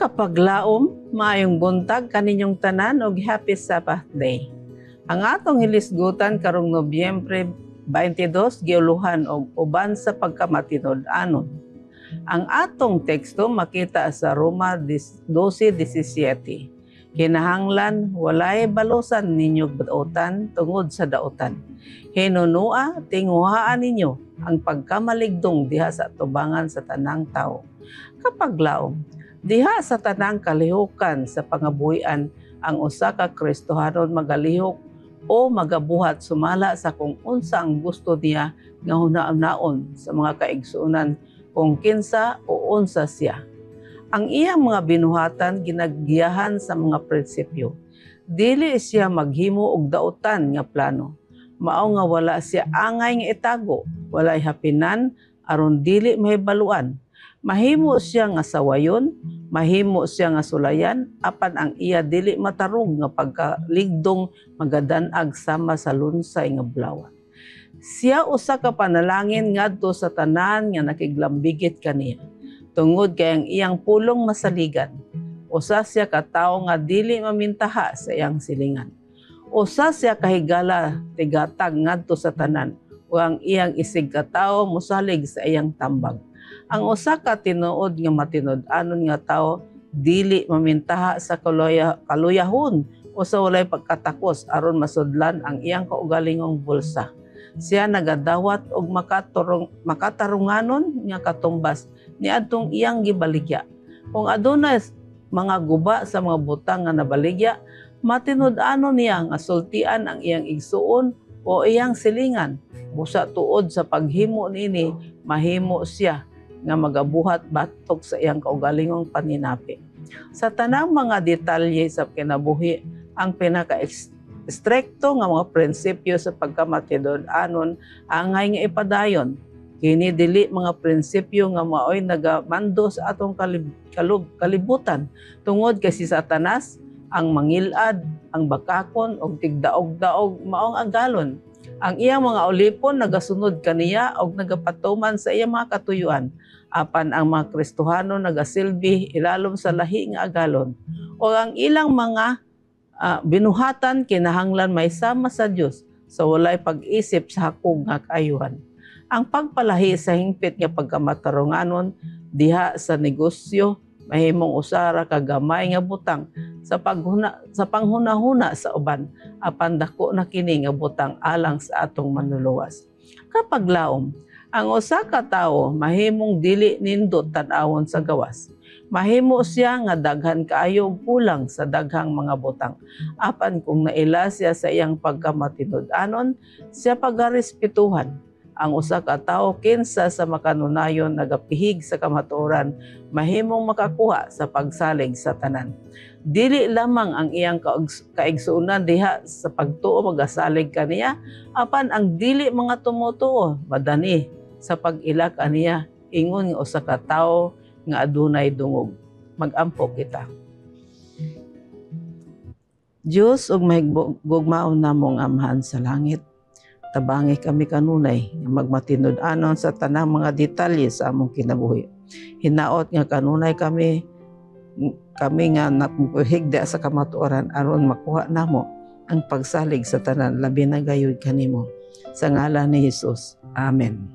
Kapaglaom, maayong buntag kaninyong tanan og Happy Sabbath Day. Ang atong hilisgutan karong Nobyembre 22 giuluhan og uban sa pagkamatinod-anon. Ang atong teksto makita sa Roma 12:17. Kinahanglan walay balusan ninyo dautan tungod sa dautan. Hinunua tinguhaan ninyo ang pagkamaligdong diha sa tubangan sa tanang tao. Kapaglaom, diha sa tanang kalihukan sa pangabuhian ang usa ka Kristohanon magalihok o magabuhat sumala sa kung unsa ang gusto niya nga hunaon sa mga kaigsuonan kung kinsa o unsa siya. Ang iyang mga binuhatan ginaggiyahan sa mga prinsipyo. Dili siya maghimo og dautan nga plano. Mao nga wala siya angay nga itago, walay hapinan aron dili mahibaluan. Mahimo siya nga sawayon, mahimo siya nga sulayan, apan ang iya dili matarong nga pagkaligdong magadanag sama sa lunsay nga blawan. Siya usa ka panalangin ngadto sa tanan nga nakiglambigit kaniya. Tungod kay ang iyang pulong masaligan. Usa siya ka tawo nga dili mamintaha sa iyang silingan. Usa siya kahigala tigatag ngadto sa tanan o ang iyang isig ka tawo mosalig sa iyang tambag. Ang usa ka tinuod nga matinud-anon nga tawo dili mamintaha sa kaluyahon o sa walay pagkatakos aron masudlan ang iyang kaugalingong bulsa. Siya nagadawat og makatarunganon nga katumbas niadtong iyang gibaligya. Kung adunay mga guba sa mga butang nga nabaligya, matinud-anon niya nga sultian ang iyang igsuon o iyang silingan. Busa tuod sa paghimo nini, mahimo siya nga magabuhat batok sa iyang kaugalingong paninapi. Sa tanang mga detalye sa kinabuhi, ang pinaka-estrekto nga mga prinsipyo sa pagkamatinod-anon angay nga ipadayon. Kini dili mga prinsipyo nga maoy nagamando sa atong kalibutan tungod kay si Satanas ang mangilad, ang bakakon og tigdaog-daog maong agalon. Ang iyang mga ulipon nagasunod kaniya og nagapatuman sa iyang mga katuyuan. Apan ang mga Kristohano nagasilbi ilalom sa lahi nga agalon. O ang ilang mga binuhatan kinahanglan may sama sa Dios sa walay pag-isip sa hakog nga kaayuhan. Ang pagpalahi sa hingpit nga pagkamatarunganon diha sa negosyo mahimong usara ka gamay nga butang sa panghuna-huna sa uban apan dako na kini nga butang alang sa atong manluluwas. Kapaglaom, ang usa ka tawo mahimong dili nindot tan-awon sa gawas. Mahimo siya nga daghan kaayo og kulang sa daghang mga butang. Apan kung naila siya sa iyang pagkamatinud-anon, siya pagarespetuhan. Ang usa ka tawo kinsa sa makanunayon nagapihig sa kamatuoran, mahimong makakuha sa pagsalig sa tanan. Dili lamang ang iyang kaigsuonan diha sa pagtuo magasalig kaniya, apan ang dili mga tumutuo madani sa pag-ila kaniya ingon nga usa ka tawo nga adunay dungog. Mag-ampo kita. Diyos ug mahigugmaon namong Amahan sa langit, tabangi kami kanunay nga magmatinud-anon sa tanang mga detalye sa among kinabuhi. Hinaot nga kanunay kami nga napuhigda sa kamatuoran aron makuha namo ang pagsalig sa tanan labi na gayud kanimo. Sa ngalan ni Jesus. Amen.